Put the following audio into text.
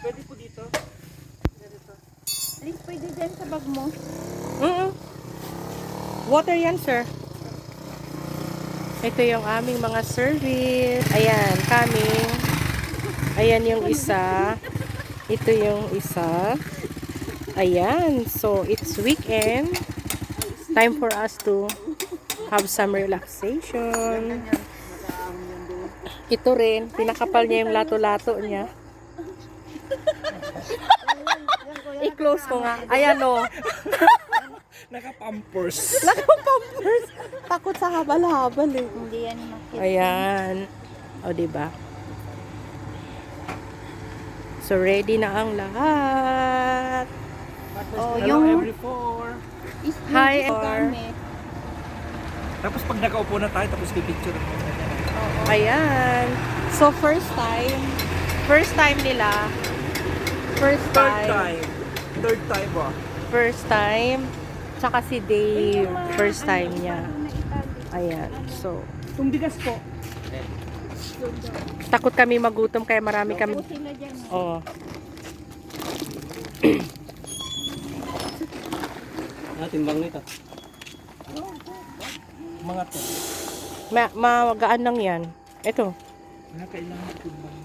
Pwede po dito. Please, pwede dyan sa bag mo. Water yan, sir. Ito yung aming mga service. Ayan, coming. Ayan yung isa. Ito yung isa. Ayan. So, it's weekend. Time for us to have some relaxation. Ito rin. Pinakapal niya yung lato-lato niya. I-close ko nga. Ayan o. Naka-pampers. Naka-pampers. Takot sa habal-habal eh. Hindi yan makita. Ayan. O, diba? So, ready na ang lahat. Oh, Hello, yung every four. Hi, kami. Tapos pag nakaupo na tayo, tapos pipicture mo. Ayan. So, first time nila. First Third time. time. Third time ba? First time. Tsaka si Dave. First time niya. Ayan. So, Itong bigas po. takot kami magutom kaya marami kami. Sila dyan. Oo. Timbang nito. Mga to. Magaan lang yan. Ito. Kailangan timbang.